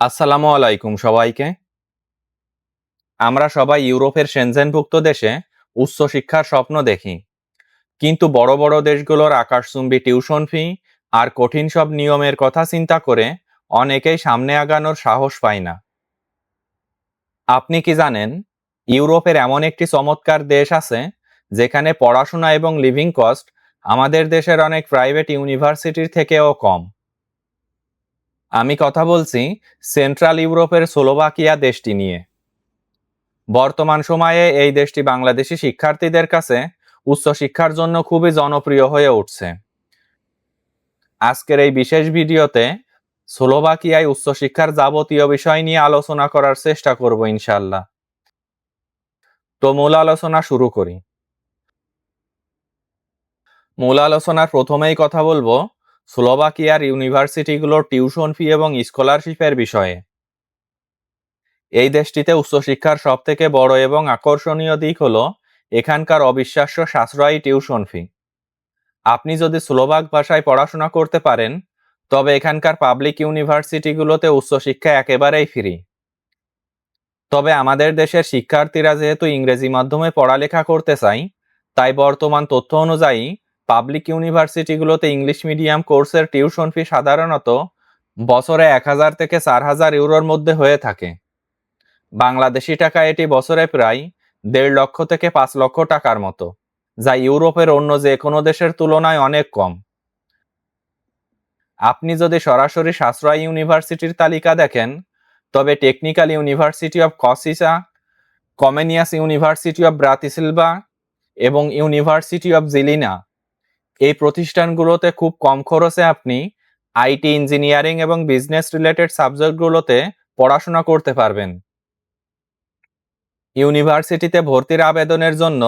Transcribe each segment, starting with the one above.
আসসালামু আলাইকুম সবাইকে। আমরা সবাই ইউরোপের সেনজেনভুক্ত দেশে উচ্চশিক্ষার স্বপ্ন দেখি, কিন্তু বড় বড় দেশগুলোর আকাশচুম্বী টিউশন ফি আর কঠিন সব নিয়মের কথা চিন্তা করে অনেকেই সামনে আগানোর সাহস পায় না। আপনি কি জানেন, ইউরোপের এমন একটি চমৎকার দেশ আছে যেখানে পড়াশোনা এবং লিভিং কস্ট আমাদের দেশের অনেক প্রাইভেট ইউনিভার্সিটির থেকেও কম। আমি কথা বলছি সেন্ট্রাল ইউরোপের স্লোভাকিয়া দেশটি নিয়ে। বর্তমান সময়ে এই দেশটি বাংলাদেশি শিক্ষার্থীদের কাছে উচ্চশিক্ষার জন্য খুবই জনপ্রিয় হয়ে উঠছে। আজকের এই বিশেষ ভিডিওতে স্লোভাকিয়ায় উচ্চশিক্ষার যাবতীয় বিষয় নিয়ে আলোচনা করার চেষ্টা করব ইনশাআল্লাহ। তো মূল আলোচনা শুরু করি। মূল আলোচনার প্রথমেই কথা বলবো স্লোভাকিয়ার ইউনিভার্সিটিগুলোর টিউশন ফি এবং স্কলারশিপের বিষয়ে। এই দেশটিতে উচ্চশিক্ষার সবথেকে বড় এবং আকর্ষণীয় দিক হলো এখানকার অবিশ্বাস্য সাশ্রয়ী টিউশন ফি। আপনি যদি স্লোভাক ভাষায় পড়াশোনা করতে পারেন, তবে এখানকার পাবলিক ইউনিভার্সিটিগুলোতে উচ্চশিক্ষা একেবারেই ফ্রি। তবে আমাদের দেশের শিক্ষার্থীরা যেহেতু ইংরেজি মাধ্যমে পড়ালেখা করতে চায়, তাই বর্তমান তথ্য অনুযায়ী পাবলিক ইউনিভার্সিটিগুলোতে ইংলিশ মিডিয়াম কোর্সের টিউশন ফি সাধারণত বছরে 1000 থেকে 4000 ইউরোর মধ্যে হয়ে থাকে। বাংলাদেশি টাকায় এটি বছরে প্রায় 1.5 লক্ষ থেকে 5 লক্ষ টাকার মতো, যা ইউরোপের অন্য যে কোনো দেশের তুলনায় অনেক কম। আপনি যদি সরাসরি সাশ্রয়ী ইউনিভার্সিটির তালিকা দেখেন, তবে technical university of Kosice, Comenius university of Bratislava এবং ইউনিভার্সিটি অব জিলিনা, এই প্রতিষ্ঠানগুলোতে খুব কম খরচে আপনি আইটি, ইঞ্জিনিয়ারিং এবং বিজনেস রিলেটেড সাবজেক্টগুলোতে পড়াশোনা করতে পারবেন। ইউনিভার্সিটিতে ভর্তির আবেদনের জন্য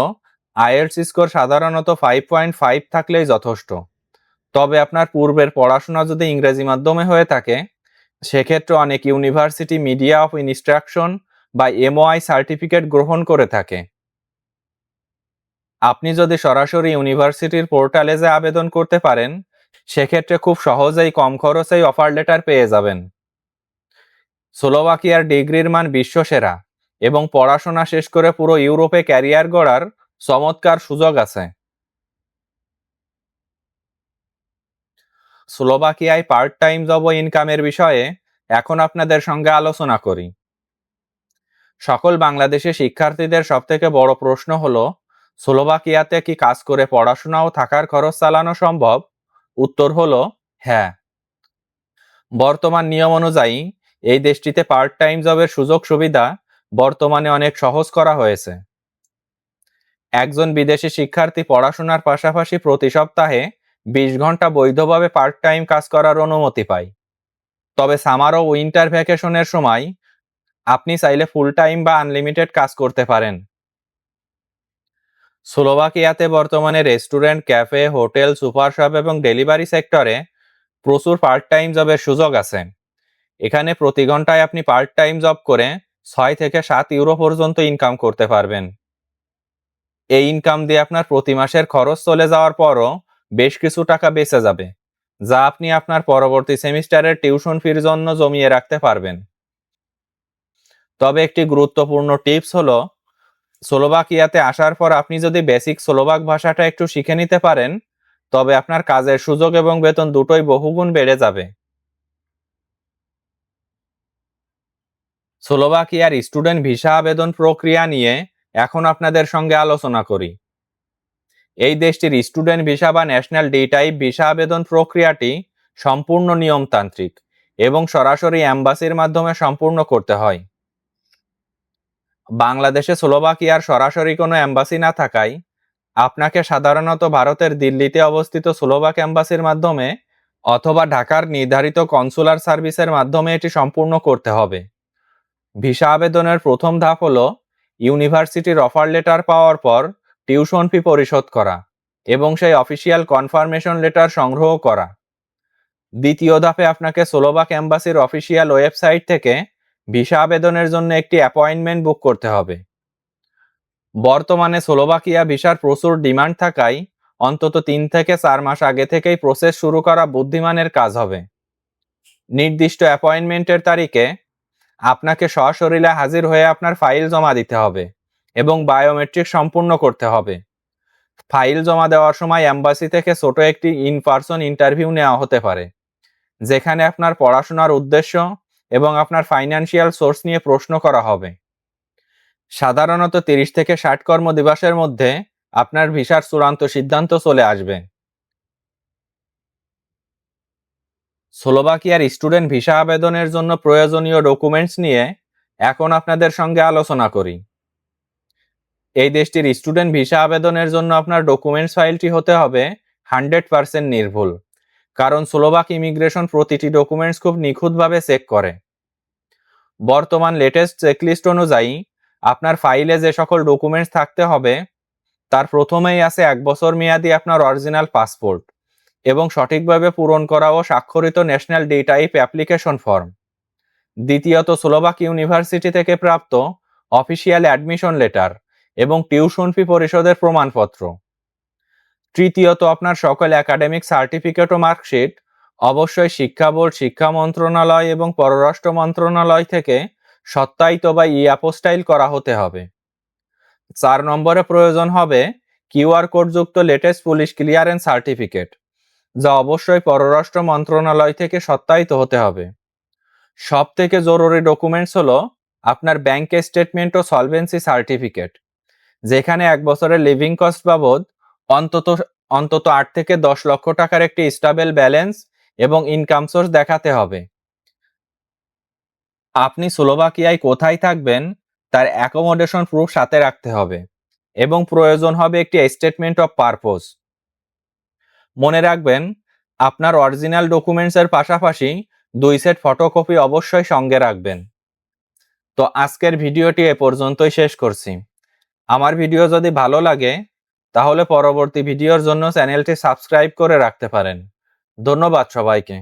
আইএলটিএস স্কোর সাধারণত 5.5 থাকলেই যথেষ্ট। তবে আপনার পূর্বের পড়াশোনা যদি ইংরেজি মাধ্যমে হয়ে থাকে, সেক্ষেত্রে অনেক ইউনিভার্সিটি মিডিয়া অফ ইনস্ট্রাকশন বা এমওআই সার্টিফিকেট গ্রহণ করে থাকে। আপনি যদি সরাসরি ইউনিভার্সিটির পোর্টালে যে আবেদন করতে পারেন, সেক্ষেত্রে খুব সহজেই কম খরচেই অফার লেটার পেয়ে যাবেন। স্লোভাকিয়ার ডিগ্রির মান বিশ্বসেরা এবং পড়াশোনা শেষ করে পুরো ইউরোপে ক্যারিয়ার গড়ার চমৎকার সুযোগ আছে। স্লোভাকিয়ায় পার্ট টাইম জব ও ইনকামের বিষয়ে এখন আপনাদের সঙ্গে আলোচনা করি। সকল বাংলাদেশি শিক্ষার্থীদের সবথেকে বড় প্রশ্ন হলো, স্লোভাকিয়াতে কি কাজ করে পড়াশোনা ও থাকার খরচ চালানো সম্ভব? উত্তর হলো হ্যাঁ। বর্তমান নিয়ম অনুযায়ী এই দেশটিতে পার্ট টাইম জবের সুযোগ সুবিধা বর্তমানে অনেক সহজ করা হয়েছে। একজন বিদেশি শিক্ষার্থী পড়াশোনার পাশাপাশি প্রতি সপ্তাহে 20 ঘন্টা বৈধভাবে পার্ট টাইম কাজ করার অনুমতি পায়। তবে সামার ও উইন্টার ভ্যাকেশনের সময় আপনি চাইলে ফুল টাইম বা আনলিমিটেড কাজ করতে পারেন। স্লোভাকিয়াতে বর্তমানে restaurant, cafe, hotel, super shop এবং ডেলিভারি সেক্টরে প্রচুর পার্ট টাইম জবের সুযোগ আছে। এখানে প্রতি ঘন্টায় আপনি পার্ট টাইম জব করে 6 থেকে 7 ইউরো পর্যন্ত ইনকাম করতে পারবেন। এই ইনকাম দিয়ে আপনার প্রতি মাসের খরচ চলে যাওয়ার পরও বেশ কিছু টাকা বেঁচে যাবে, যা আপনি আপনার পরবর্তী সেমিস্টারের টিউশন ফির জন্য জমিয়ে রাখতে পারবেন। তবে একটি গুরুত্বপূর্ণ টিপস হলো, স্লোভাকিয়াতে আসার পর আপনি যদি বেসিক স্লোভাক ভাষাটা একটু শিখে নিতে পারেন, তবে আপনার কাজের সুযোগ এবং বেতন দুটোই বহুগুণ বেড়ে যাবে। স্লোভাকিয়ার স্টুডেন্ট ভিসা আবেদন প্রক্রিয়া নিয়ে এখন আপনাদের সঙ্গে আলোচনা করি। এই দেশটির স্টুডেন্ট ভিসা বা ন্যাশনাল ডি টাইপ ভিসা আবেদন প্রক্রিয়াটি সম্পূর্ণ নিয়মতান্ত্রিক এবং সরাসরি অ্যাম্বাসির মাধ্যমে সম্পূর্ণ করতে হয়। বাংলাদেশে স্লোভাকিয়ার সরাসরি কোনো অ্যাম্বাসি না থাকায় আপনাকে সাধারণত ভারতের দিল্লিতে অবস্থিত স্লোভাক অ্যাম্বাসির মাধ্যমে অথবা ঢাকার নির্ধারিত কনসুলার সার্ভিসের মাধ্যমে এটি সম্পূর্ণ করতে হবে। ভিসা আবেদনের প্রথম ধাপ হলো ইউনিভার্সিটির অফার লেটার পাওয়ার পর টিউশন ফি পরিশোধ করা এবং সেই অফিসিয়াল কনফার্মেশন লেটার সংগ্রহ করা। দ্বিতীয় ধাপে আপনাকে স্লোভাক অ্যাম্বাসির অফিসিয়াল ওয়েবসাইট থেকে ভিসা আবেদনের জন্য একটি অ্যাপয়েন্টমেন্ট বুক করতে হবে। বর্তমানে স্লোভাকিয়া ভিসার প্রচুর ডিমান্ড থাকায় অন্তত 3 থেকে 4 মাস আগে থেকেই প্রসেস শুরু করা বুদ্ধিমানের কাজ হবে। নির্দিষ্ট অ্যাপয়েন্টমেন্টের তারিখে আপনাকে সশরীরে হাজির হয়ে আপনার ফাইল জমা দিতে হবে এবং বায়োমেট্রিক সম্পূর্ণ করতে হবে। ফাইল জমা দেওয়ার সময় এম্বাসি থেকে ছোট একটি ইন পারসন ইন্টারভিউ নেওয়া হতে পারে, যেখানে আপনার পড়াশোনার উদ্দেশ্য এবং আপনার ফাইন্যান্সিয়াল সোর্স নিয়ে প্রশ্ন করা হবে। সাধারণত 30 থেকে 60 কর্মদিবসের মধ্যে আপনার ভিসার চূড়ান্ত সিদ্ধান্ত চলে আসবে। স্লোভাকিয়ার স্টুডেন্ট ভিসা আবেদনের জন্য প্রয়োজনীয় ডকুমেন্টস নিয়ে এখন আপনাদের সঙ্গে আলোচনা করি। এই দেশটির স্টুডেন্ট ভিসা আবেদনের জন্য আপনার ডকুমেন্টস ফাইলটি হতে হবে 100% নির্ভুল, কারণ স্লোভাক ইমিগ্রেশন প্রতিটি ডকুমেন্টস খুব নিখুঁতভাবে চেক করে। বর্তমান লেটেস্ট চেকলিস্ট অনুযায়ী আপনার ফাইলে যে সকল ডকুমেন্টস থাকতে হবে তার প্রথমেই আছে 1 বছর মেয়াদী আপনার অরিজিনাল পাসপোর্ট এবং সঠিকভাবে পূরণ করা ও স্বাক্ষরিত national D type application form. দ্বিতীয়ত, স্লোভাক ইউনিভার্সিটি থেকে প্রাপ্ত অফিসিয়াল অ্যাডমিশন লেটার এবং টিউশন ফি পরিশোধের প্রমাণপত্র। তৃতীয়ত, আপনার সকল একাডেমিক সার্টিফিকেট ও মার্কশিট অবশ্যই শিক্ষা বোর্ড, শিক্ষা মন্ত্রণালয় এবং পররাষ্ট্র মন্ত্রণালয় থেকে সত্যায়িত বা ই-অ্যাপোস্টাইল করা হতে হবে। 4 নম্বরে প্রয়োজন হবে কিউআর কোডযুক্ত লেটেস্ট পুলিশ ক্লিয়ারেন্স সার্টিফিকেট, যা অবশ্যই পররাষ্ট্র মন্ত্রণালয় থেকে সত্যায়িত হতে হবে। সব থেকে জরুরি ডকুমেন্টস হলো আপনার ব্যাংক স্টেটমেন্ট ও সলভেন্সি সার্টিফিকেট, যেখানে 1 বছরের লিভিং কস্ট বাবদ অন্তত 8 থেকে 10 লক্ষ টাকার একটি স্টেবল ব্যালেন্স এবং ইনকাম সোর্স দেখাতে হবে। আপনি স্লোভাকিয়ায় কোথায় থাকবেন তার অ্যাকোমোডেশন প্রুফ সাথে রাখতে হবে এবং প্রয়োজন হবে একটি স্টেটমেন্ট অফ পারপোজ। মনে রাখবেন, আপনার অরিজিনাল ডকুমেন্টসের পাশাপাশি 2 সেট ফটোকপি অবশ্যই সঙ্গে রাখবেন। তো আজকের ভিডিওটি এ পর্যন্তই শেষ করছি। আমার ভিডিও যদি ভালো লাগে তাহলে পরবর্তী ভিডিওর জন্য চ্যানেলটি সাবস্ক্রাইব করে রাখতে পারেন। ধন্যবাদ সবাইকে।